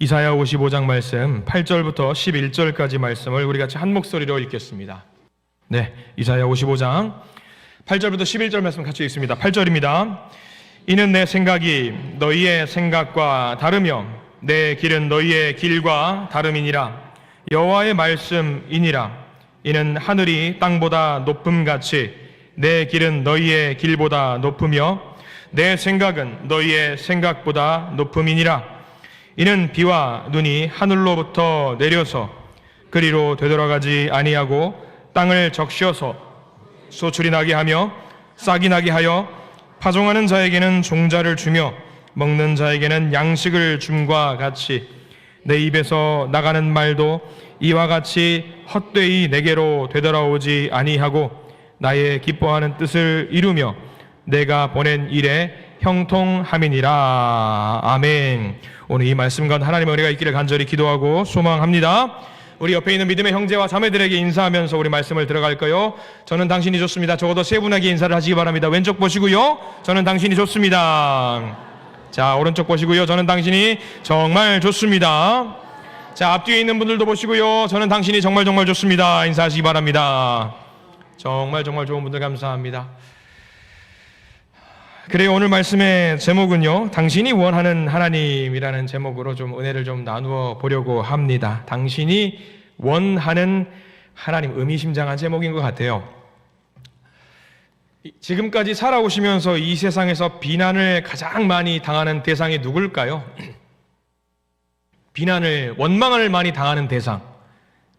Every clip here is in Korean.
이사야 55장 말씀 8절부터 11절까지 말씀을 우리 같이 한 목소리로 읽겠습니다. 네, 이사야 55장 8절부터 11절 말씀 같이 읽습니다. 8절입니다. 이는 내 생각이 너희의 생각과 다르며 내 길은 너희의 길과 다름이니라. 여호와의 말씀이니라. 이는 하늘이 땅보다 높음같이 내 길은 너희의 길보다 높으며 내 생각은 너희의 생각보다 높음이니라. 이는 비와 눈이 하늘로부터 내려서 그리로 되돌아가지 아니하고 땅을 적셔서 소출이 나게 하며 싹이 나게 하여 파종하는 자에게는 종자를 주며 먹는 자에게는 양식을 줌과 같이 내 입에서 나가는 말도 이와 같이 헛되이 내게로 되돌아오지 아니하고 나의 기뻐하는 뜻을 이루며 내가 보낸 일에 형통함이니라. 아멘. 오늘 이 말씀과 하나님의 은혜가 있기를 간절히 기도하고 소망합니다. 우리 옆에 있는 믿음의 형제와 자매들에게 인사하면서 우리 말씀을 들어갈까요? 저는 당신이 좋습니다. 적어도 세 분에게 인사를 하시기 바랍니다. 왼쪽 보시고요. 저는 당신이 좋습니다. 자, 오른쪽 보시고요. 저는 당신이 정말 좋습니다. 자, 앞뒤에 있는 분들도 보시고요. 저는 당신이 정말 정말 좋습니다. 인사하시기 바랍니다. 정말 정말 좋은 분들 감사합니다. 그래요. 오늘 말씀의 제목은요, 당신이 원하는 하나님이라는 제목으로 좀 은혜를 좀 나누어 보려고 합니다. 당신이 원하는 하나님, 의미심장한 제목인 것 같아요. 지금까지 살아오시면서 이 세상에서 비난을 가장 많이 당하는 대상이 누굴까요? 원망을 많이 당하는 대상,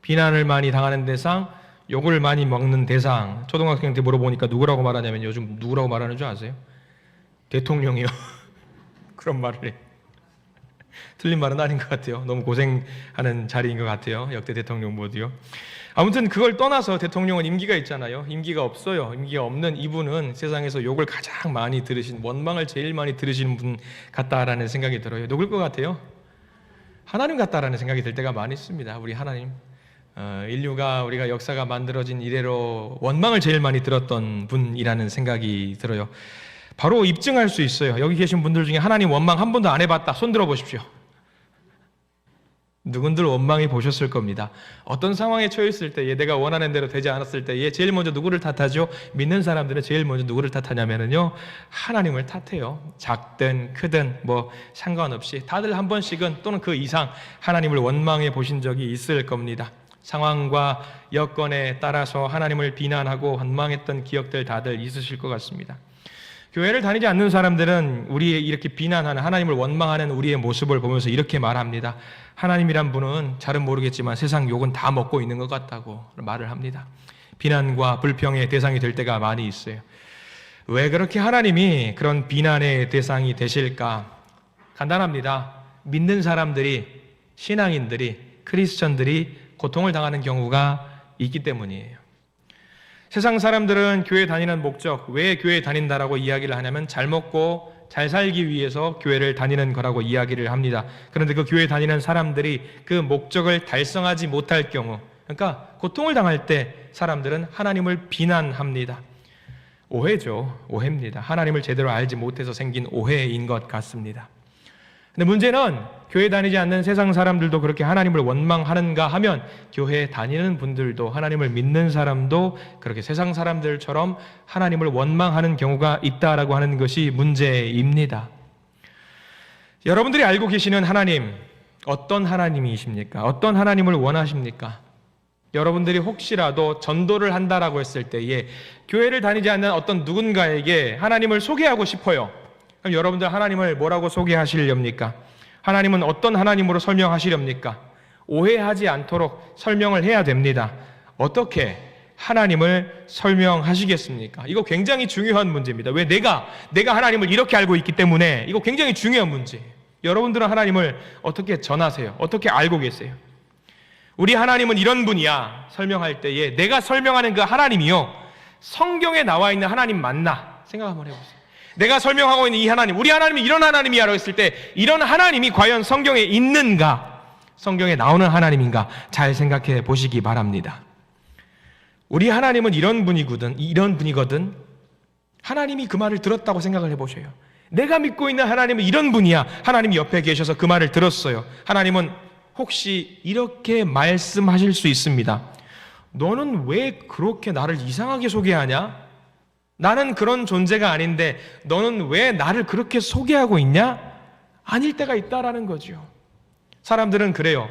비난을 많이 당하는 대상, 욕을 많이 먹는 대상. 초등학생 때 물어보니까 누구라고 말하냐면 요즘 누구라고 말하는 줄 아세요? 대통령이요. 그런 말을 해. 틀린 말은 아닌 것 같아요. 너무 고생하는 자리인 것 같아요. 역대 대통령 모두요. 아무튼 그걸 떠나서 대통령은 임기가 있잖아요. 임기가 없어요. 임기가 없는 이분은 세상에서 욕을 가장 많이 들으신, 원망을 제일 많이 들으시는 분 같다라는 생각이 들어요. 누굴 것 같아요? 하나님 같다라는 생각이 들 때가 많이 있습니다. 우리 하나님. 인류가, 우리가 역사가 만들어진 이래로 원망을 제일 많이 들었던 분이라는 생각이 들어요. 바로 입증할 수 있어요. 여기 계신 분들 중에 하나님 원망 한 번도 안 해봤다, 손 들어 보십시오. 누군들 원망해 보셨을 겁니다. 어떤 상황에 처했을 때, 내가 원하는 대로 되지 않았을 때 제일 먼저 누구를 탓하죠? 믿는 사람들은 제일 먼저 누구를 탓하냐면요, 하나님을 탓해요. 작든 크든 뭐 상관없이 다들 한 번씩은 또는 그 이상 하나님을 원망해 보신 적이 있을 겁니다. 상황과 여건에 따라서 하나님을 비난하고 원망했던 기억들 다들 있으실 것 같습니다. 교회를 다니지 않는 사람들은 우리의 이렇게 비난하는, 하나님을 원망하는 우리의 모습을 보면서 이렇게 말합니다. 하나님이란 분은 잘은 모르겠지만 세상 욕은 다 먹고 있는 것 같다고 말을 합니다. 비난과 불평의 대상이 될 때가 많이 있어요. 왜 그렇게 하나님이 그런 비난의 대상이 되실까? 간단합니다. 믿는 사람들이, 신앙인들이, 크리스천들이 고통을 당하는 경우가 있기 때문이에요. 세상 사람들은 교회 다니는 목적, 왜 교회 다닌다라고 이야기를 하냐면 잘 먹고 잘 살기 위해서 교회를 다니는 거라고 이야기를 합니다. 그런데 그 교회 다니는 사람들이 그 목적을 달성하지 못할 경우, 그러니까 고통을 당할 때 사람들은 하나님을 비난합니다. 오해죠. 오해입니다. 하나님을 제대로 알지 못해서 생긴 오해인 것 같습니다. 근데 문제는 교회 다니지 않는 세상 사람들도 그렇게 하나님을 원망하는가 하면 교회 다니는 분들도, 하나님을 믿는 사람도 그렇게 세상 사람들처럼 하나님을 원망하는 경우가 있다라고 하는 것이 문제입니다. 여러분들이 알고 계시는 하나님, 어떤 하나님이십니까? 어떤 하나님을 원하십니까? 여러분들이 혹시라도 전도를 한다라고 했을 때에 교회를 다니지 않는 어떤 누군가에게 하나님을 소개하고 싶어요. 그럼 여러분들 하나님을 뭐라고 소개하시렵니까? 하나님은 어떤 하나님으로 설명하시렵니까? 오해하지 않도록 설명을 해야 됩니다. 어떻게 하나님을 설명하시겠습니까? 이거 굉장히 중요한 문제입니다. 왜? 내가 하나님을 이렇게 알고 있기 때문에 이거 굉장히 중요한 문제예요. 여러분들은 하나님을 어떻게 전하세요? 어떻게 알고 계세요? 우리 하나님은 이런 분이야 설명할 때에 내가 설명하는 그 하나님이요, 성경에 나와 있는 하나님 맞나? 생각 한번 해보세요. 내가 설명하고 있는 이 하나님, 우리 하나님이 이런 하나님이야 라고 했을 때 이런 하나님이 과연 성경에 있는가? 성경에 나오는 하나님인가? 잘 생각해 보시기 바랍니다. 우리 하나님은 이런 분이거든. 하나님이 그 말을 들었다고 생각을 해보셔요. 내가 믿고 있는 하나님은 이런 분이야. 하나님이 옆에 계셔서 그 말을 들었어요. 하나님은 혹시 이렇게 말씀하실 수 있습니다. 너는 왜 그렇게 나를 이상하게 소개하냐? 나는 그런 존재가 아닌데 너는 왜 나를 그렇게 소개하고 있냐? 아닐 때가 있다라는 거죠. 사람들은 그래요.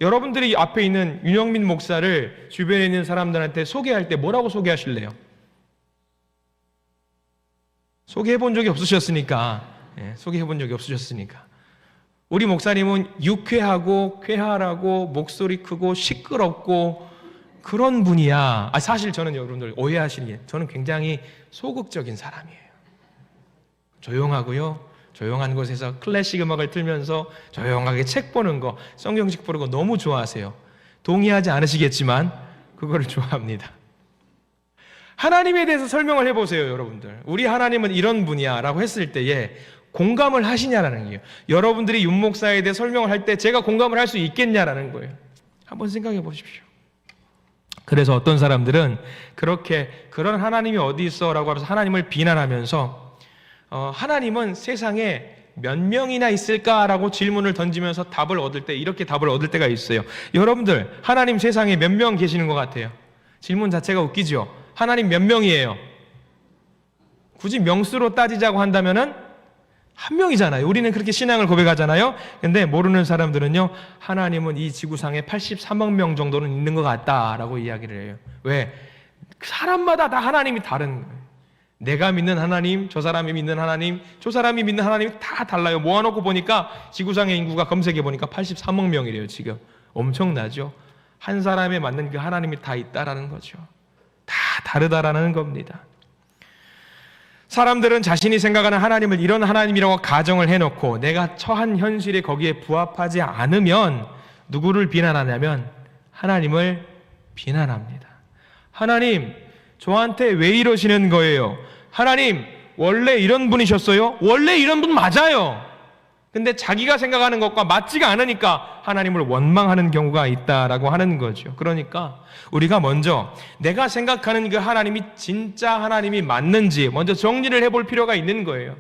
여러분들이 앞에 있는 윤영민 목사를 주변에 있는 사람들한테 소개할 때 뭐라고 소개하실래요? 소개해 본 적이 없으셨으니까. 소개해 본 적이 없으셨으니까. 우리 목사님은 유쾌하고 쾌활하고 목소리 크고 시끄럽고 그런 분이야. 사실 저는 여러분들 오해하시는 저는 굉장히 소극적인 사람이에요. 조용하고요. 조용한 곳에서 클래식 음악을 틀면서 조용하게 책 보는 거, 성경책 보는 거 너무 좋아하세요. 동의하지 않으시겠지만 그거를 좋아합니다. 하나님에 대해서 설명을 해보세요, 여러분들. 우리 하나님은 이런 분이야 라고 했을 때에 공감을 하시냐라는 거예요. 여러분들이 윤 목사에 대해 설명을 할 때 제가 공감을 할 수 있겠냐라는 거예요. 한번 생각해 보십시오. 그래서 어떤 사람들은 그런 하나님이 어디 있어 라고 하면서 하나님을 비난하면서 하나님은 세상에 몇 명이나 있을까라고 질문을 던지면서 답을 얻을 때 이렇게 답을 얻을 때가 있어요. 여러분들 하나님 세상에 몇 명 계시는 것 같아요? 질문 자체가 웃기죠. 하나님 몇 명이에요? 굳이 명수로 따지자고 한다면은 한 명이잖아요. 우리는 그렇게 신앙을 고백하잖아요. 근데 모르는 사람들은요, 하나님은 이 지구상에 83억 명 정도는 있는 것 같다라고 이야기를 해요. 왜? 사람마다 다 하나님이 다른 거예요. 내가 믿는 하나님, 저 사람이 믿는 하나님, 저 사람이 믿는 하나님이 다 달라요. 모아놓고 보니까 지구상의 인구가 검색해 보니까 83억 명이래요. 지금 엄청나죠. 한 사람에 맞는 그 하나님이 다 있다라는 거죠. 다 다르다라는 겁니다. 사람들은 자신이 생각하는 하나님을 이런 하나님이라고 가정을 해놓고 내가 처한 현실에 거기에 부합하지 않으면 누구를 비난하냐면 하나님을 비난합니다. 하나님, 저한테 왜 이러시는 거예요? 하나님, 원래 이런 분이셨어요? 원래 이런 분 맞아요. 근데 자기가 생각하는 것과 맞지가 않으니까 하나님을 원망하는 경우가 있다라고 하는 거죠. 그러니까 우리가 먼저 내가 생각하는 그 하나님이 진짜 하나님이 맞는지 먼저 정리를 해볼 필요가 있는 거예요.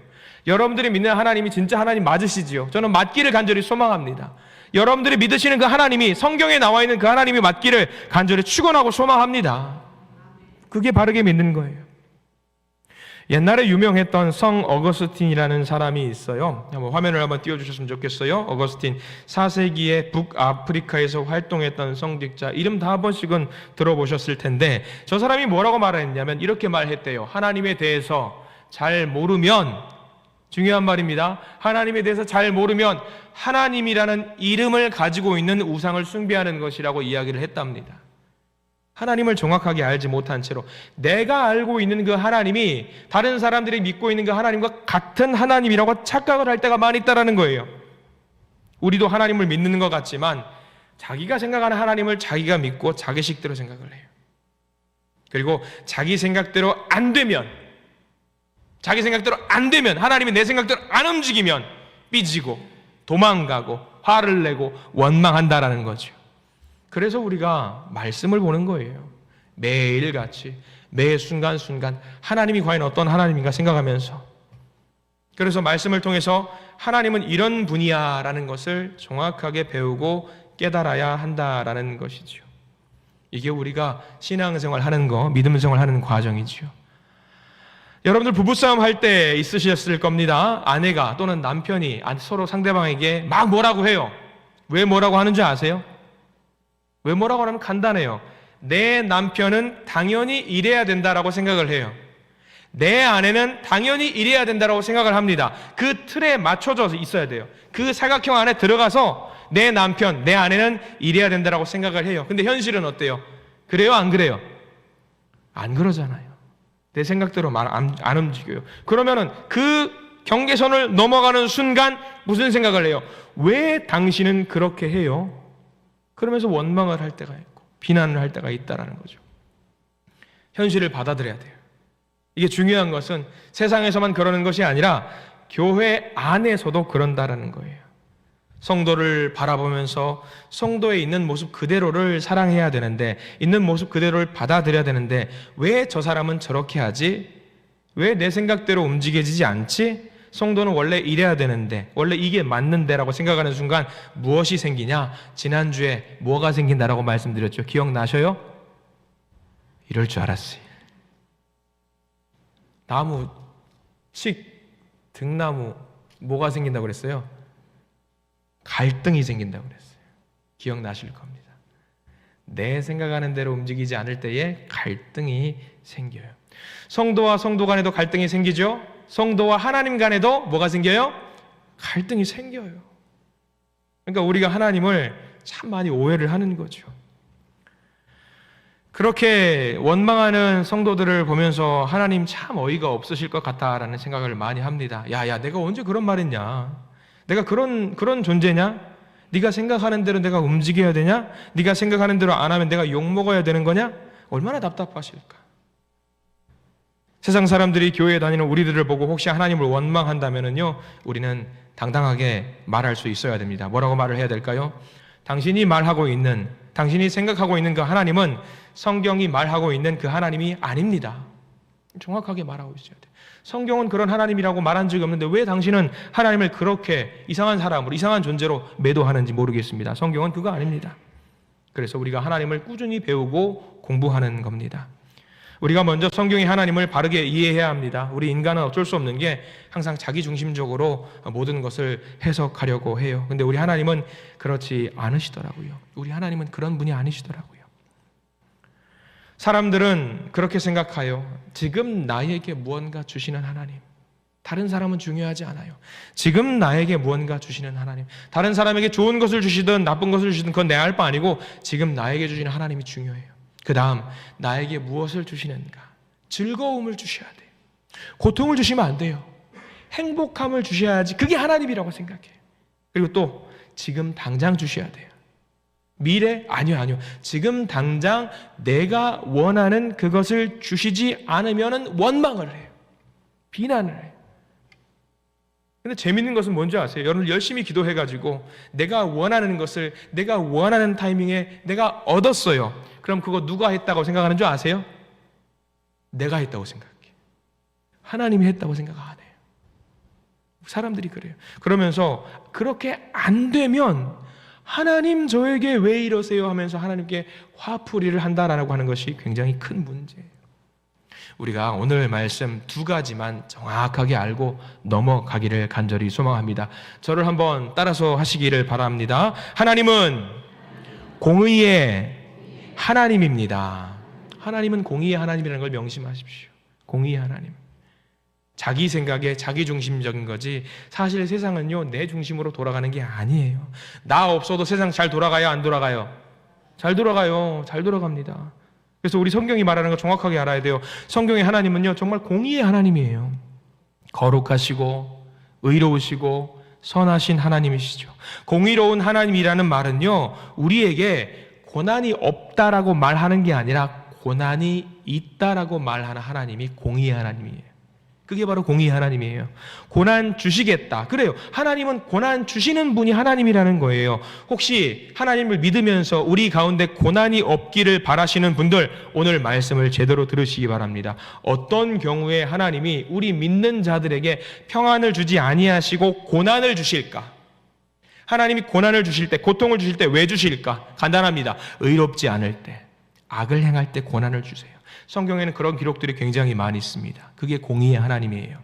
여러분들이 믿는 하나님이 진짜 하나님 맞으시지요? 저는 맞기를 간절히 소망합니다. 여러분들이 믿으시는 그 하나님이 성경에 나와 있는 그 하나님이 맞기를 간절히 축원하고 소망합니다. 그게 바르게 믿는 거예요. 옛날에 유명했던 성 어거스틴이라는 사람이 있어요. 한번 화면을 한번 띄워주셨으면 좋겠어요. 어거스틴 4세기에 북아프리카에서 활동했던 성직자, 이름 다 한 번씩은 들어보셨을 텐데 저 사람이 뭐라고 말했냐면 이렇게 말했대요. 하나님에 대해서 잘 모르면, 중요한 말입니다, 하나님에 대해서 잘 모르면 하나님이라는 이름을 가지고 있는 우상을 숭배하는 것이라고 이야기를 했답니다. 하나님을 정확하게 알지 못한 채로 내가 알고 있는 그 하나님이 다른 사람들이 믿고 있는 그 하나님과 같은 하나님이라고 착각을 할 때가 많이 있다는 거예요. 우리도 하나님을 믿는 것 같지만 자기가 생각하는 하나님을 자기가 믿고 자기식대로 생각을 해요. 그리고 자기 생각대로 안 되면, 하나님이 내 생각대로 안 움직이면 삐지고 도망가고 화를 내고 원망한다라는 거죠. 그래서 우리가 말씀을 보는 거예요. 매일같이 매 순간순간 하나님이 과연 어떤 하나님인가 생각하면서, 그래서 말씀을 통해서 하나님은 이런 분이야 라는 것을 정확하게 배우고 깨달아야 한다라는 것이죠. 이게 우리가 신앙생활 하는 거, 믿음생활 하는 과정이죠. 여러분들 부부싸움 할 때 있으셨을 겁니다. 아내가 또는 남편이 서로 상대방에게 막 뭐라고 해요. 왜 뭐라고 하는지 아세요? 왜 뭐라고 하면 간단해요. 내 남편은 당연히 이래야 된다라고 생각을 해요. 내 아내는 당연히 이래야 된다라고 생각을 합니다. 그 틀에 맞춰져 있어야 돼요. 그 사각형 안에 들어가서 내 남편, 내 아내는 이래야 된다라고 생각을 해요. 근데 현실은 어때요? 그래요? 안 그래요? 안 그러잖아요. 내 생각대로 안 움직여요. 그러면은 그 경계선을 넘어가는 순간 무슨 생각을 해요? 왜 당신은 그렇게 해요? 그러면서 원망을 할 때가 있고 비난을 할 때가 있다는 거죠. 현실을 받아들여야 돼요. 이게 중요한 것은 세상에서만 그러는 것이 아니라 교회 안에서도 그런다라는 거예요. 성도를 바라보면서 성도에 있는 모습 그대로를 사랑해야 되는데, 있는 모습 그대로를 받아들여야 되는데 왜 저 사람은 저렇게 하지? 왜 내 생각대로 움직여지지 않지? 성도는 원래 이래야 되는데, 원래 이게 맞는데라고 생각하는 순간 무엇이 생기냐? 지난주에 뭐가 생긴다라고 말씀드렸죠. 기억나셔요? 이럴 줄 알았어요. 나무, 칡, 등나무 뭐가 생긴다고 그랬어요? 갈등이 생긴다고 그랬어요. 기억나실 겁니다. 내 생각하는 대로 움직이지 않을 때에 갈등이 생겨요. 성도와 성도 간에도 갈등이 생기죠. 성도와 하나님 간에도 뭐가 생겨요? 갈등이 생겨요. 그러니까 우리가 하나님을 참 많이 오해를 하는 거죠. 그렇게 원망하는 성도들을 보면서 하나님 참 어이가 없으실 것 같다라는 생각을 많이 합니다. 야, 내가 언제 그런 말 했냐? 내가 그런 존재냐? 네가 생각하는 대로 내가 움직여야 되냐? 네가 생각하는 대로 안 하면 내가 욕먹어야 되는 거냐? 얼마나 답답하실까? 세상 사람들이 교회에 다니는 우리들을 보고 혹시 하나님을 원망한다면요, 우리는 당당하게 말할 수 있어야 됩니다. 뭐라고 말을 해야 될까요? 당신이 말하고 있는, 당신이 생각하고 있는 그 하나님은 성경이 말하고 있는 그 하나님이 아닙니다. 정확하게 말하고 있어야 돼요. 성경은 그런 하나님이라고 말한 적이 없는데 왜 당신은 하나님을 그렇게 이상한 사람으로, 이상한 존재로 매도하는지 모르겠습니다. 성경은 그거 아닙니다. 그래서 우리가 하나님을 꾸준히 배우고 공부하는 겁니다. 우리가 먼저 성경의 하나님을 바르게 이해해야 합니다. 우리 인간은 어쩔 수 없는 게 항상 자기중심적으로 모든 것을 해석하려고 해요. 근데 우리 하나님은 그렇지 않으시더라고요. 우리 하나님은 그런 분이 아니시더라고요. 사람들은 그렇게 생각해요. 지금 나에게 무언가 주시는 하나님. 다른 사람은 중요하지 않아요. 지금 나에게 무언가 주시는 하나님. 다른 사람에게 좋은 것을 주시든 나쁜 것을 주시든 그건 내 알 바 아니고 지금 나에게 주시는 하나님이 중요해요. 그 다음 나에게 무엇을 주시는가? 즐거움을 주셔야 돼요. 고통을 주시면 안 돼요. 행복함을 주셔야지 그게 하나님이라고 생각해요. 그리고 또 지금 당장 주셔야 돼요. 미래? 아니요. 지금 당장 내가 원하는 그것을 주시지 않으면 원망을 해요. 비난을 해요. 근데 재밌는 것은 뭔지 아세요? 여러분 열심히 기도해가지고 내가 원하는 것을 내가 원하는 타이밍에 내가 얻었어요. 그럼 그거 누가 했다고 생각하는 줄 아세요? 내가 했다고 생각해요. 하나님이 했다고 생각 안 해요. 사람들이 그래요. 그러면서 그렇게 안 되면 하나님 저에게 왜 이러세요 하면서 하나님께 화풀이를 한다라고 하는 것이 굉장히 큰 문제예요. 우리가 오늘 말씀 두 가지만 정확하게 알고 넘어가기를 간절히 소망합니다. 저를 한번 따라서 하시기를 바랍니다. 하나님은 공의의 하나님입니다. 하나님은 공의의 하나님이라는 걸 명심하십시오. 공의의 하나님. 자기 생각에 자기 중심적인 거지 사실 세상은요 내 중심으로 돌아가는 게 아니에요. 나 없어도 세상 잘 돌아가요? 안 돌아가요? 잘 돌아가요. 잘 돌아갑니다. 그래서 우리 성경이 말하는 거 정확하게 알아야 돼요. 성경의 하나님은요 정말 공의의 하나님이에요. 거룩하시고 의로우시고 선하신 하나님이시죠. 공의로운 하나님이라는 말은요 우리에게 고난이 없다라고 말하는 게 아니라 고난이 있다라고 말하는 하나님이 공의의 하나님이에요. 그게 바로 공의의 하나님이에요. 고난 주시겠다. 그래요. 하나님은 고난 주시는 분이 하나님이라는 거예요. 혹시 하나님을 믿으면서 우리 가운데 고난이 없기를 바라시는 분들 오늘 말씀을 제대로 들으시기 바랍니다. 어떤 경우에 하나님이 우리 믿는 자들에게 평안을 주지 아니하시고 고난을 주실까? 하나님이 고난을 주실 때, 고통을 주실 때 왜 주실까? 간단합니다. 의롭지 않을 때, 악을 행할 때 고난을 주세요. 성경에는 그런 기록들이 굉장히 많이 있습니다. 그게 공의의 하나님이에요.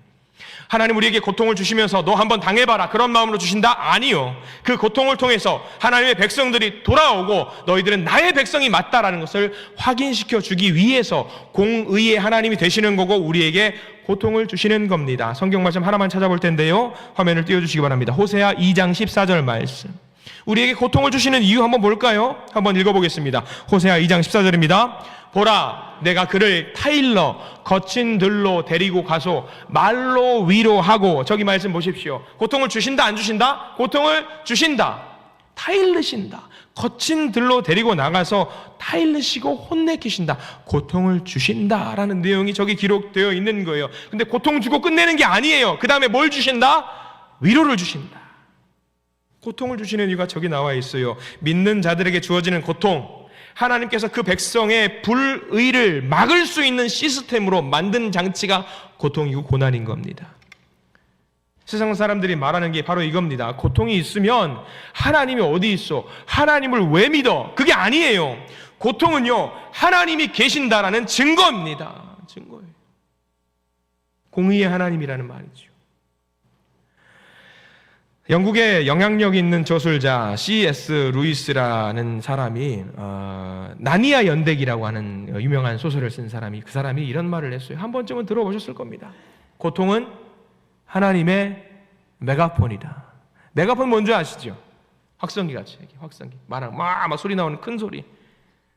하나님 우리에게 고통을 주시면서 너 한번 당해봐라 그런 마음으로 주신다? 아니요. 그 고통을 통해서 하나님의 백성들이 돌아오고 너희들은 나의 백성이 맞다라는 것을 확인시켜 주기 위해서 공의의 하나님이 되시는 거고 우리에게 고통을 주시는 겁니다. 성경 말씀 하나만 찾아볼 텐데요. 화면을 띄워주시기 바랍니다. 호세아 2장 14절 말씀. 우리에게 고통을 주시는 이유 한번 볼까요? 한번 읽어보겠습니다. 호세아 2장 14절입니다. 보라 내가 그를 타일러 거친 들로 데리고 가서 말로 위로하고 저기 말씀 보십시오. 고통을 주신다 안 주신다? 고통을 주신다. 타일르신다. 거친 들로 데리고 나가서 타일르시고 혼내키신다. 고통을 주신다라는 내용이 저기 기록되어 있는 거예요. 근데 고통 주고 끝내는 게 아니에요. 그 다음에 뭘 주신다? 위로를 주신다. 고통을 주시는 이유가 저기 나와 있어요. 믿는 자들에게 주어지는 고통, 하나님께서 그 백성의 불의를 막을 수 있는 시스템으로 만든 장치가 고통이고 고난인 겁니다. 세상 사람들이 말하는 게 바로 이겁니다. 고통이 있으면 하나님이 어디 있어? 하나님을 왜 믿어? 그게 아니에요. 고통은요, 하나님이 계신다라는 증거입니다. 증거예요. 공의의 하나님이라는 말이죠. 영국의 영향력 있는 저술자 C.S. 루이스라는 사람이 나니아 연대기라고 하는 유명한 소설을 쓴 사람이, 그 사람이 이런 말을 했어요. 한 번쯤은 들어보셨을 겁니다. 고통은 하나님의 메가폰이다. 메가폰 뭔지 아시죠? 확성기 같이, 확성기. 막 소리 나오는 큰 소리.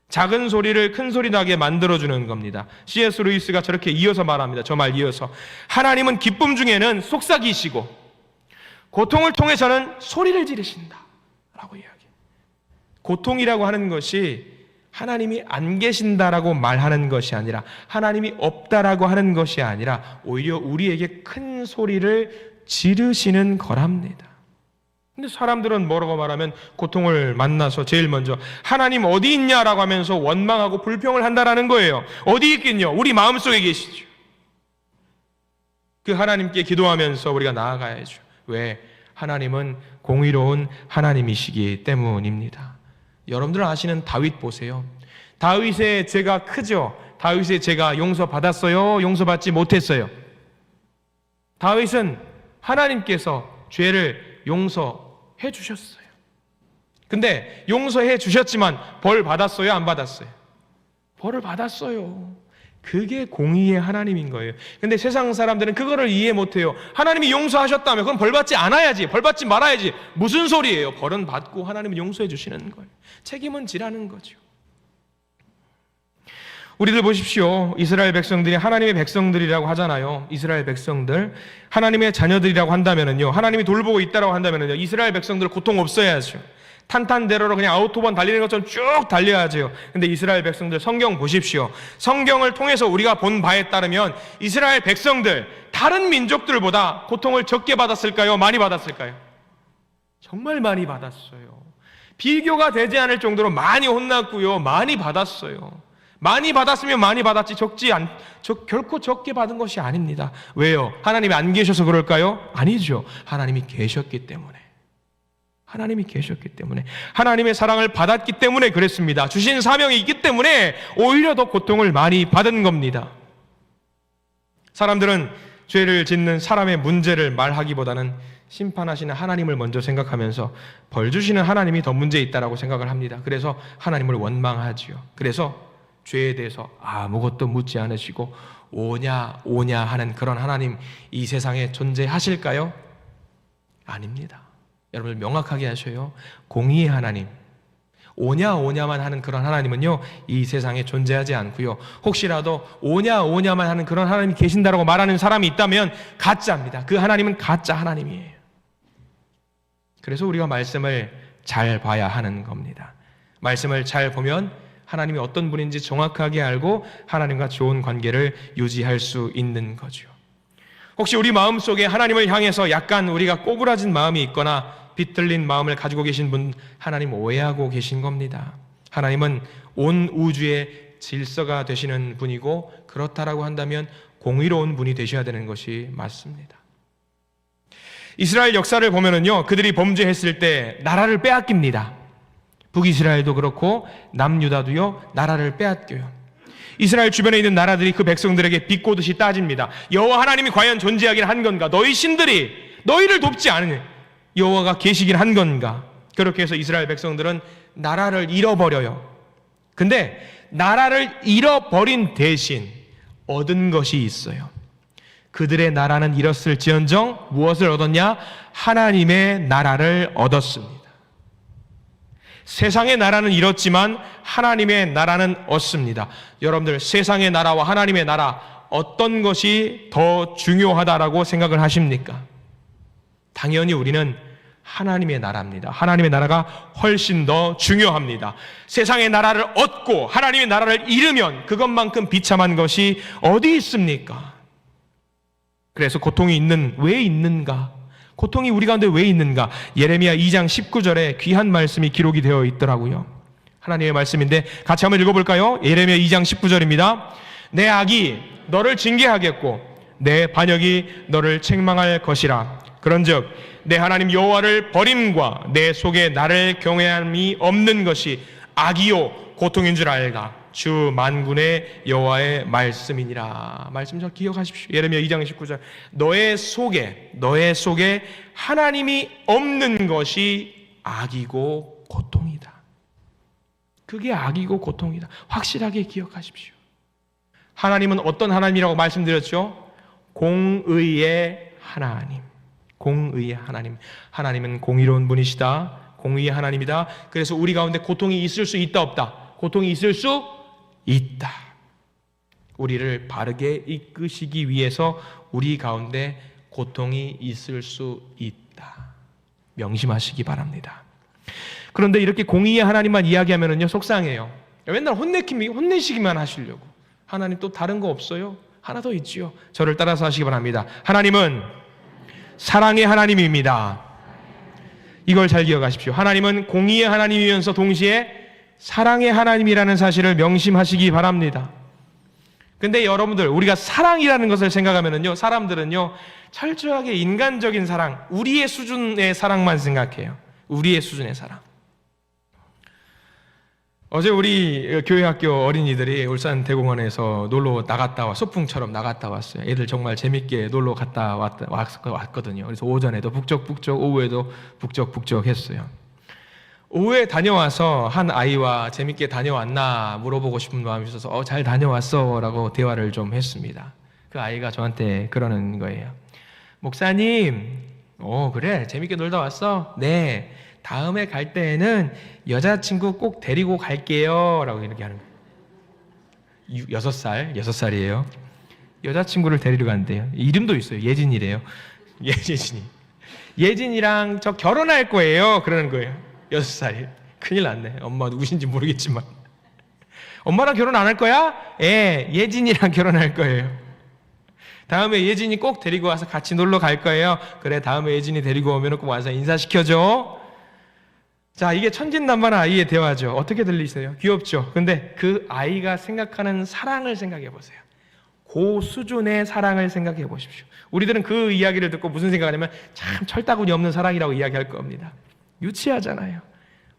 작은 소리를 큰 소리 나게 만들어주는 겁니다. C.S. 루이스가 저렇게 이어서 말합니다. 저 말 이어서. 하나님은 기쁨 중에는 속삭이시고 고통을 통해서는 소리를 지르신다 라고 이야기해요. 고통이라고 하는 것이 하나님이 안 계신다라고 말하는 것이 아니라, 하나님이 없다라고 하는 것이 아니라 오히려 우리에게 큰 소리를 지르시는 거랍니다. 근데 사람들은 뭐라고 말하면, 고통을 만나서 제일 먼저 하나님 어디 있냐라고 하면서 원망하고 불평을 한다라는 거예요. 어디 있겠냐? 우리 마음속에 계시죠. 그 하나님께 기도하면서 우리가 나아가야죠. 왜? 하나님은 공의로운 하나님이시기 때문입니다. 여러분들 아시는 다윗 보세요. 다윗의 죄가 크죠? 다윗의 죄가 용서받았어요? 용서받지 못했어요? 다윗은 하나님께서 죄를 용서해 주셨어요. 근데 용서해 주셨지만 벌 받았어요? 안 받았어요? 벌을 받았어요. 그게 공의의 하나님인 거예요. 근데 세상 사람들은 그거를 이해 못해요. 하나님이 용서하셨다면 그럼 벌 받지 않아야지, 벌 받지 말아야지. 무슨 소리예요? 벌은 받고 하나님은 용서해 주시는 거예요. 책임은 지라는 거죠. 우리들 보십시오. 이스라엘 백성들이 하나님의 백성들이라고 하잖아요. 이스라엘 백성들, 하나님의 자녀들이라고 한다면은요, 하나님이 돌보고 있다라고 한다면은요, 이스라엘 백성들 고통 없어야죠. 탄탄대로로 그냥 아우토반 달리는 것처럼 쭉 달려야죠. 근데 이스라엘 백성들 성경 보십시오. 성경을 통해서 우리가 본 바에 따르면 이스라엘 백성들 다른 민족들보다 고통을 적게 받았을까요? 많이 받았을까요? 정말 많이 받았어요. 비교가 되지 않을 정도로 많이 혼났고요, 많이 받았어요. 많이 받았으면 많이 받았지 결코 적게 받은 것이 아닙니다. 왜요? 하나님이 안 계셔서 그럴까요? 아니죠. 하나님이 계셨기 때문에. 하나님이 계셨기 때문에, 하나님의 사랑을 받았기 때문에 그랬습니다. 주신 사명이 있기 때문에 오히려 더 고통을 많이 받은 겁니다. 사람들은 죄를 짓는 사람의 문제를 말하기보다는 심판하시는 하나님을 먼저 생각하면서 벌 주시는 하나님이 더 문제 있다라고 생각을 합니다. 그래서 하나님을 원망하지요. 그래서 죄에 대해서 아무것도 묻지 않으시고 오냐 하는 그런 하나님, 이 세상에 존재하실까요? 아닙니다. 여러분들 명확하게 하셔요. 공의의 하나님, 오냐만 하는 그런 하나님은요, 이 세상에 존재하지 않고요, 혹시라도 오냐만 하는 그런 하나님이 계신다라고 말하는 사람이 있다면 가짜입니다. 그 하나님은 가짜 하나님이에요. 그래서 우리가 말씀을 잘 봐야 하는 겁니다. 말씀을 잘 보면 하나님이 어떤 분인지 정확하게 알고 하나님과 좋은 관계를 유지할 수 있는 거죠. 혹시 우리 마음속에 하나님을 향해서 약간 우리가 꼬부라진 마음이 있거나 비틀린 마음을 가지고 계신 분, 하나님 오해하고 계신 겁니다. 하나님은 온 우주의 질서가 되시는 분이고, 그렇다라고 한다면 공의로운 분이 되셔야 되는 것이 맞습니다. 이스라엘 역사를 보면은요, 그들이 범죄했을 때 나라를 빼앗깁니다. 북이스라엘도 그렇고 남유다도요, 나라를 빼앗겨요. 이스라엘 주변에 있는 나라들이 그 백성들에게 비꼬듯이 따집니다. 여호와 하나님이 과연 존재하긴 한 건가? 너희 신들이 너희를 돕지 않으니 여호와가 계시긴 한 건가? 그렇게 해서 이스라엘 백성들은 나라를 잃어버려요. 근데 나라를 잃어버린 대신 얻은 것이 있어요. 그들의 나라는 잃었을지언정 무엇을 얻었냐? 하나님의 나라를 얻었습니다. 세상의 나라는 잃었지만 하나님의 나라는 얻습니다. 여러분들, 세상의 나라와 하나님의 나라, 어떤 것이 더 중요하다라고 생각을 하십니까? 당연히 우리는 하나님의 나라입니다. 하나님의 나라가 훨씬 더 중요합니다. 세상의 나라를 얻고 하나님의 나라를 잃으면 그것만큼 비참한 것이 어디 있습니까? 그래서 고통이 왜 있는가? 고통이 우리 가운데 왜 있는가? 예레미야 2장 19절에 귀한 말씀이 기록이 되어 있더라고요. 하나님의 말씀인데 같이 한번 읽어볼까요? 예레미야 2장 19절입니다. 내 악이 너를 징계하겠고 내 반역이 너를 책망할 것이라. 그런즉 내 하나님 여호와를 버림과 내 속에 나를 경외함이 없는 것이 악이요 고통인 줄 알가. 주 만군의 여호와의 말씀이니라. 말씀 잘 기억하십시오. 예레미야 2장 19절. 너의 속에 하나님이 없는 것이 악이고 고통이다. 그게 악이고 고통이다. 확실하게 기억하십시오. 하나님은 어떤 하나님이라고 말씀드렸죠? 공의의 하나님. 공의의 하나님. 하나님은 공의로운 분이시다. 공의의 하나님이다. 그래서 우리 가운데 고통이 있을 수 있다 없다? 고통이 있을 수 있다. 우리를 바르게 이끄시기 위해서 우리 가운데 고통이 있을 수 있다. 명심하시기 바랍니다. 그런데 이렇게 공의의 하나님만 이야기하면요 속상해요. 맨날 혼내시기만 하시려고. 하나님 또 다른 거 없어요? 하나 더 있지요. 저를 따라서 하시기 바랍니다. 하나님은 사랑의 하나님입니다. 이걸 잘 기억하십시오. 하나님은 공의의 하나님이면서 동시에 사랑의 하나님이라는 사실을 명심하시기 바랍니다. 근데 여러분들, 우리가 사랑이라는 것을 생각하면요 사람들은요 철저하게 인간적인 사랑, 우리의 수준의 사랑만 생각해요. 우리의 수준의 사랑. 어제 우리 교회 학교 어린이들이 울산 대공원에서 놀러 나갔다 소풍처럼 나갔다 왔어요. 애들 정말 재밌게 놀러 갔다 왔거든요. 그래서 오전에도 북적북적, 오후에도 북적북적 했어요. 오후에 다녀와서 한 아이와 재밌게 다녀왔나 물어보고 싶은 마음이 있어서 잘 다녀왔어 라고 대화를 좀 했습니다. 그 아이가 저한테 그러는 거예요. 목사님, 그래 재밌게 놀다 왔어? 네, 다음에 갈 때에는 여자친구 꼭 데리고 갈게요 라고 이렇게 하는 거예요. 6살이에요. 여자친구를 데리러 간대요. 이름도 있어요. 예진이래요. 예진이랑 저 결혼할 거예요 그러는 거예요. 6살이. 큰일 났네. 엄마 누구신지 모르겠지만. 엄마랑 결혼 안 할 거야? 예, 예진이랑 결혼할 거예요. 다음에 예진이 꼭 데리고 와서 같이 놀러 갈 거예요. 그래, 다음에 예진이 데리고 오면 꼭 와서 인사시켜줘. 자, 이게 천진난만한 아이의 대화죠. 어떻게 들리세요? 귀엽죠? 근데 그 아이가 생각하는 사랑을 생각해 보세요. 그 수준의 사랑을 생각해 보십시오. 우리들은 그 이야기를 듣고 무슨 생각하냐면 참 철다구니 없는 사랑이라고 이야기할 겁니다. 유치하잖아요.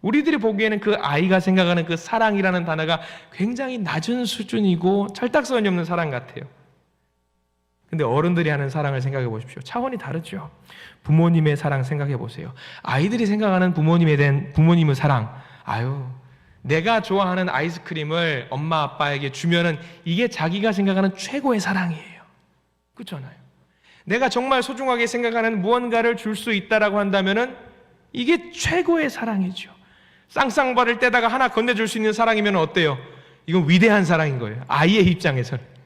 우리들이 보기에는 그 아이가 생각하는 그 사랑이라는 단어가 굉장히 낮은 수준이고 철딱서니 없는 사랑 같아요. 근데 어른들이 하는 사랑을 생각해 보십시오. 차원이 다르죠. 부모님의 사랑 생각해 보세요. 아이들이 생각하는 부모님의 사랑. 내가 좋아하는 아이스크림을 엄마 아빠에게 주면은 이게 자기가 생각하는 최고의 사랑이에요. 그렇잖아요. 내가 정말 소중하게 생각하는 무언가를 줄 수 있다라고 한다면은 이게 최고의 사랑이죠. 쌍쌍발을 떼다가 하나 건네줄 수 있는 사랑이면 어때요? 이건 위대한 사랑인 거예요. 아이의 입장에서는.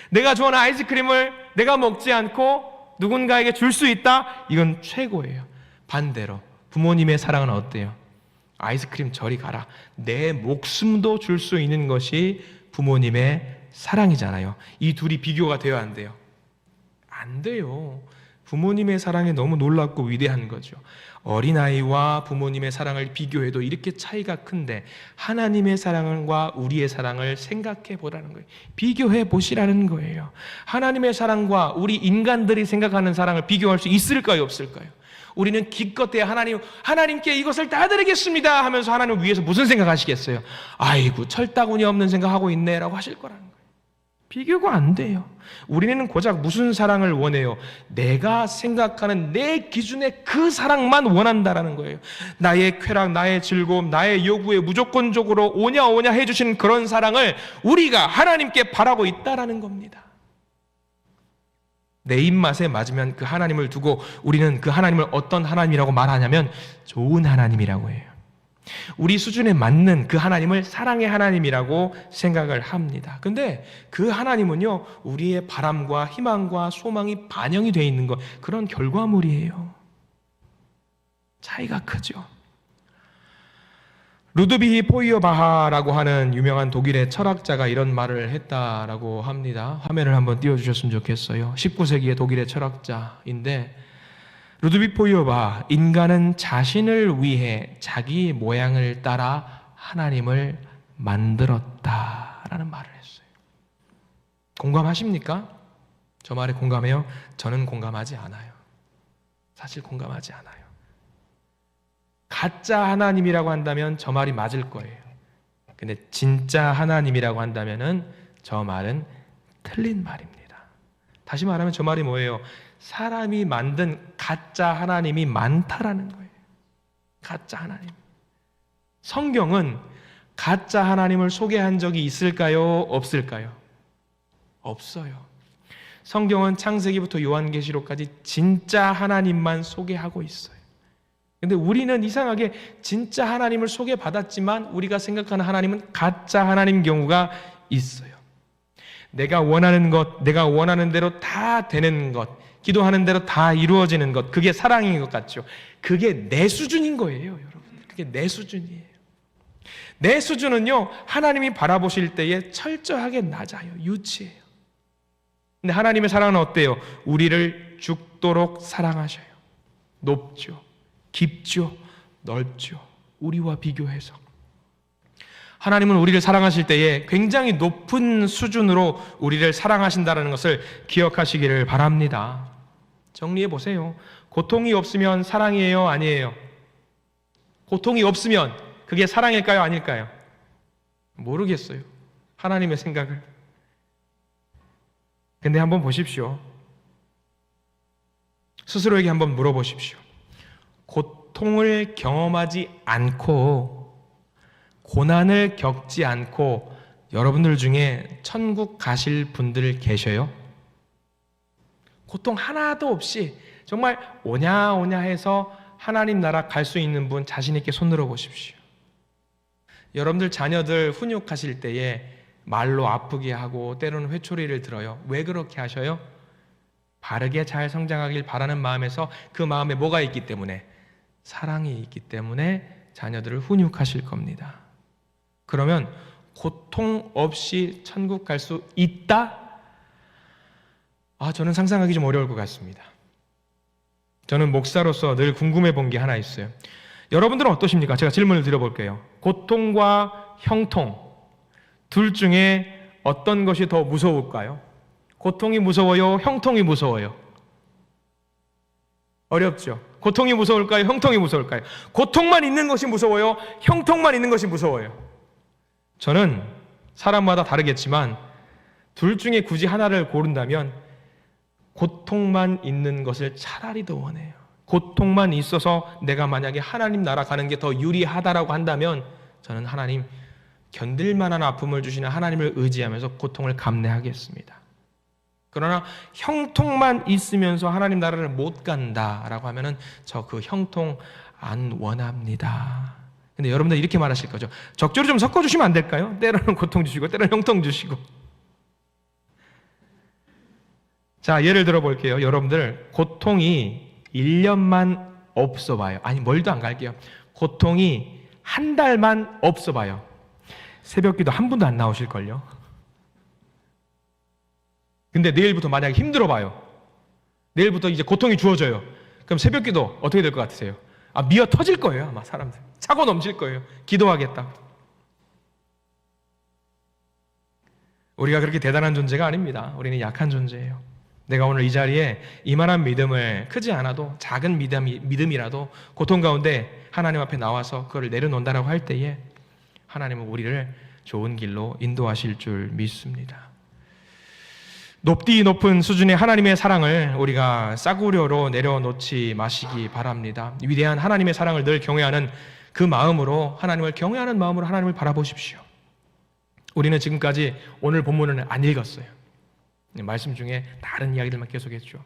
내가 좋아하는 아이스크림을 내가 먹지 않고 누군가에게 줄 수 있다? 이건 최고예요. 반대로 부모님의 사랑은 어때요? 아이스크림 저리 가라. 내 목숨도 줄 수 있는 것이 부모님의 사랑이잖아요. 이 둘이 비교가 돼야 안 돼요? 안 돼요. 부모님의 사랑이 너무 놀랍고 위대한 거죠. 어린아이와 부모님의 사랑을 비교해도 이렇게 차이가 큰데 하나님의 사랑과 우리의 사랑을 생각해 보라는 거예요. 비교해 보시라는 거예요. 하나님의 사랑과 우리 인간들이 생각하는 사랑을 비교할 수 있을까요? 없을까요? 우리는 기껏해야 하나님께 이것을 다 드리겠습니다 하면서 하나님을 위해서 무슨 생각하시겠어요? 아이고 철다구니 없는 생각하고 있네 라고 하실 거라는 거예요. 비교가 안 돼요. 우리는 고작 무슨 사랑을 원해요? 내가 생각하는 내 기준의 그 사랑만 원한다라는 거예요. 나의 쾌락, 나의 즐거움, 나의 요구에 무조건적으로 오냐 해주신 그런 사랑을 우리가 하나님께 바라고 있다라는 겁니다. 내 입맛에 맞으면 그 하나님을 두고 우리는 그 하나님을 어떤 하나님이라고 말하냐면 좋은 하나님이라고 해요. 우리 수준에 맞는 그 하나님을 사랑의 하나님이라고 생각을 합니다. 근데 그 하나님은요, 우리의 바람과 희망과 소망이 반영이 되어 있는 것, 그런 결과물이에요. 차이가 크죠. 루드비히 포이어바하라고 하는 유명한 독일의 철학자가 이런 말을 했다라고 합니다. 화면을 한번 띄워주셨으면 좋겠어요. 19세기의 독일의 철학자인데 루드비히 포이어바하, 인간은 자신을 위해 자기 모양을 따라 하나님을 만들었다라는 말을 했어요. 공감하십니까? 저 말에 공감해요? 저는 공감하지 않아요. 사실 공감하지 않아요. 가짜 하나님이라고 한다면 저 말이 맞을 거예요. 근데 진짜 하나님이라고 한다면은 저 말은 틀린 말입니다. 다시 말하면 저 말이 뭐예요? 사람이 만든 가짜 하나님이 많다라는 거예요. 가짜 하나님. 성경은 가짜 하나님을 소개한 적이 있을까요? 없을까요? 없어요. 성경은 창세기부터 요한계시록까지 진짜 하나님만 소개하고 있어요. 근데 우리는 이상하게 진짜 하나님을 소개받았지만 우리가 생각하는 하나님은 가짜 하나님 경우가 있어요. 내가 원하는 것, 내가 원하는 대로 다 되는 것, 기도하는 대로 다 이루어지는 것, 그게 사랑인 것 같죠. 그게 내 수준인 거예요, 여러분. 그게 내 수준이에요. 내 수준은요, 하나님이 바라보실 때에 철저하게 낮아요. 유치해요. 근데 하나님의 사랑은 어때요? 우리를 죽도록 사랑하셔요. 높죠. 깊죠. 넓죠. 우리와 비교해서. 하나님은 우리를 사랑하실 때에 굉장히 높은 수준으로 우리를 사랑하신다는 것을 기억하시기를 바랍니다. 정리해 보세요. 고통이 없으면 사랑이에요? 아니에요? 고통이 없으면 그게 사랑일까요? 아닐까요? 모르겠어요. 하나님의 생각을. 근데 한번 보십시오. 스스로에게 한번 물어보십시오. 고통을 경험하지 않고 고난을 겪지 않고 여러분들 중에 천국 가실 분들 계셔요? 고통 하나도 없이 정말 오냐 해서 하나님 나라 갈 수 있는 분 자신 있게 손 들어 보십시오. 여러분들 자녀들 훈육하실 때에 말로 아프게 하고 때로는 회초리를 들어요. 왜 그렇게 하셔요? 바르게 잘 성장하길 바라는 마음에서 그 마음에 뭐가 있기 때문에? 사랑이 있기 때문에 자녀들을 훈육하실 겁니다. 그러면 고통 없이 천국 갈 수 있다? 저는 상상하기 좀 어려울 것 같습니다. 저는 목사로서 늘 궁금해 본 게 하나 있어요. 여러분들은 어떠십니까? 제가 질문을 드려볼게요. 고통과 형통 둘 중에 어떤 것이 더 무서울까요? 고통이 무서워요? 형통이 무서워요? 어렵죠? 고통이 무서울까요? 형통이 무서울까요? 고통만 있는 것이 무서워요? 형통만 있는 것이 무서워요? 저는 사람마다 다르겠지만 둘 중에 굳이 하나를 고른다면 고통만 있는 것을 차라리 더 원해요. 고통만 있어서 내가 만약에 하나님 나라 가는 게 더 유리하다라고 한다면 저는 하나님 견딜 만한 아픔을 주시는 하나님을 의지하면서 고통을 감내하겠습니다. 그러나 형통만 있으면서 하나님 나라를 못 간다라고 하면은 저 그 형통 안 원합니다. 근데 여러분들 이렇게 말하실 거죠. 적절히 좀 섞어주시면 안 될까요? 때로는 고통 주시고 때로는 형통 주시고. 자, 예를 들어 볼게요. 여러분들 고통이 1년만 없어 봐요. 아니 멀도 안 갈게요. 고통이 한 달만 없어 봐요. 새벽기도 한 분도 안 나오실걸요. 근데 내일부터 만약에 힘들어 봐요. 내일부터 이제 고통이 주어져요. 그럼 새벽기도 어떻게 될 것 같으세요? 미어 터질 거예요. 아마 사람들 차고 넘칠 거예요. 기도하겠다. 우리가 그렇게 대단한 존재가 아닙니다. 우리는 약한 존재예요. 내가 오늘 이 자리에 이만한 믿음을 크지 않아도 작은 믿음이라도 고통 가운데 하나님 앞에 나와서 그걸 내려놓는다라고 할 때에 하나님은 우리를 좋은 길로 인도하실 줄 믿습니다. 높디 높은 수준의 하나님의 사랑을 우리가 싸구려로 내려놓지 마시기 바랍니다. 위대한 하나님의 사랑을 늘 경외하는 그 마음으로 하나님을 경외하는 마음으로 하나님을 바라보십시오. 우리는 지금까지 오늘 본문을 안 읽었어요. 말씀 중에 다른 이야기들만 계속했죠.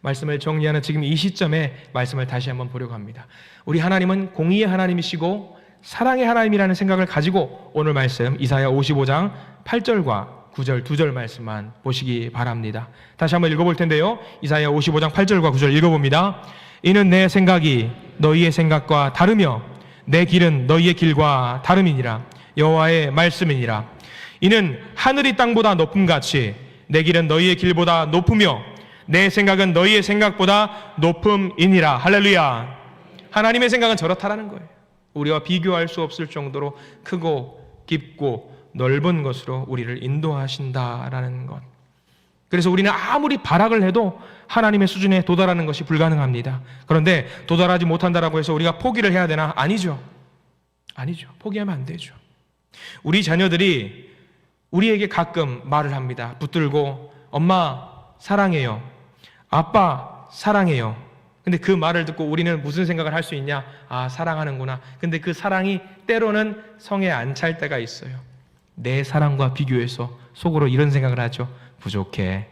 말씀을 정리하는 지금 이 시점에 말씀을 다시 한번 보려고 합니다. 우리 하나님은 공의의 하나님이시고 사랑의 하나님이라는 생각을 가지고 오늘 말씀 이사야 55장 8절과 9절 2절 말씀만 보시기 바랍니다. 다시 한번 읽어볼 텐데요. 이사야 55장 8절과 9절 읽어봅니다. 이는 내 생각이 너희의 생각과 다르며 내 길은 너희의 길과 다름이니라. 여호와의 말씀이니라. 이는 하늘이 땅보다 높음같이 내 길은 너희의 길보다 높으며 내 생각은 너희의 생각보다 높음이니라. 할렐루야. 하나님의 생각은 저렇다라는 거예요. 우리와 비교할 수 없을 정도로 크고 깊고 넓은 것으로 우리를 인도하신다라는 것. 그래서 우리는 아무리 발악을 해도 하나님의 수준에 도달하는 것이 불가능합니다. 그런데 도달하지 못한다라고 해서 우리가 포기를 해야 되나? 아니죠. 아니죠. 포기하면 안 되죠. 우리 자녀들이 우리에게 가끔 말을 합니다. 붙들고 엄마 사랑해요. 아빠 사랑해요. 근데 그 말을 듣고 우리는 무슨 생각을 할 수 있냐? 아, 사랑하는구나. 근데 그 사랑이 때로는 성에 안 찰 때가 있어요. 내 사랑과 비교해서 속으로 이런 생각을 하죠. 부족해,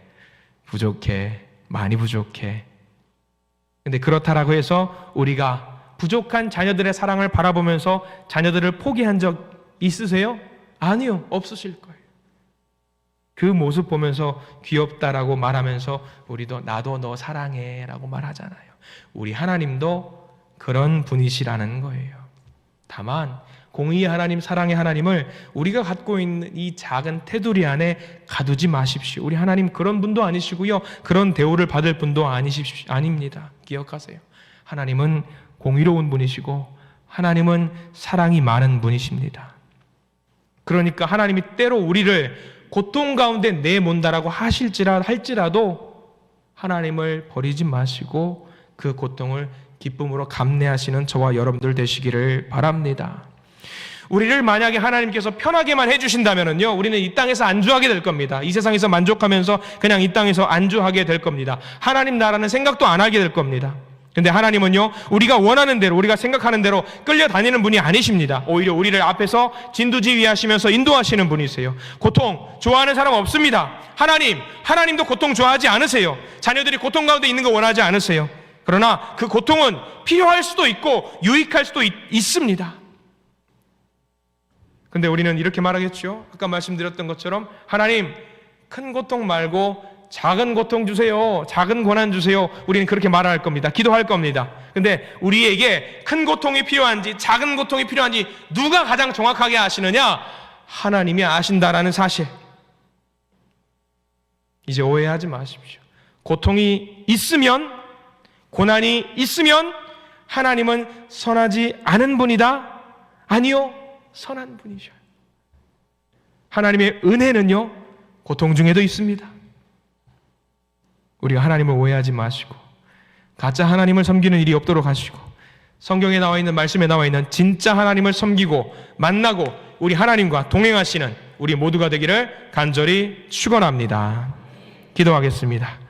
많이 부족해. 근데 그렇다라고 해서 우리가 부족한 자녀들의 사랑을 바라보면서 자녀들을 포기한 적 있으세요? 아니요, 없으실 거예요. 그 모습 보면서 귀엽다라고 말하면서 우리도 나도 너 사랑해 라고 말하잖아요. 우리 하나님도 그런 분이시라는 거예요. 다만 공의의 하나님, 사랑의 하나님을 우리가 갖고 있는 이 작은 테두리 안에 가두지 마십시오. 우리 하나님 그런 분도 아니시고요, 그런 대우를 받을 분도 아닙니다. 기억하세요. 하나님은 공의로운 분이시고 하나님은 사랑이 많은 분이십니다. 그러니까 하나님이 때로 우리를 고통 가운데 내몬다라고 할지라도 하나님을 버리지 마시고 그 고통을 기쁨으로 감내하시는 저와 여러분들 되시기를 바랍니다. 우리를 만약에 하나님께서 편하게만 해주신다면요, 우리는 이 땅에서 안주하게 될 겁니다. 이 세상에서 만족하면서 그냥 이 땅에서 안주하게 될 겁니다. 하나님 나라는 생각도 안 하게 될 겁니다. 근데 하나님은요, 우리가 원하는 대로, 우리가 생각하는 대로 끌려다니는 분이 아니십니다. 오히려 우리를 앞에서 진두지휘하시면서 인도하시는 분이세요. 고통 좋아하는 사람 없습니다. 하나님도 고통 좋아하지 않으세요. 자녀들이 고통 가운데 있는 거 원하지 않으세요. 그러나 그 고통은 필요할 수도 있고 유익할 수도 있습니다. 근데 우리는 이렇게 말하겠죠. 아까 말씀드렸던 것처럼 하나님, 큰 고통 말고 작은 고통 주세요. 작은 고난 주세요. 우리는 그렇게 말할 겁니다. 기도할 겁니다. 근데 우리에게 큰 고통이 필요한지 작은 고통이 필요한지 누가 가장 정확하게 아시느냐? 하나님이 아신다라는 사실. 이제 오해하지 마십시오. 고통이 있으면, 고난이 있으면 하나님은 선하지 않은 분이다? 아니요, 선한 분이셔요. 하나님의 은혜는요, 고통 중에도 있습니다. 우리가 하나님을 오해하지 마시고 가짜 하나님을 섬기는 일이 없도록 하시고 성경에 나와 있는, 말씀에 나와 있는 진짜 하나님을 섬기고 만나고 우리 하나님과 동행하시는 우리 모두가 되기를 간절히 축원합니다. 기도하겠습니다.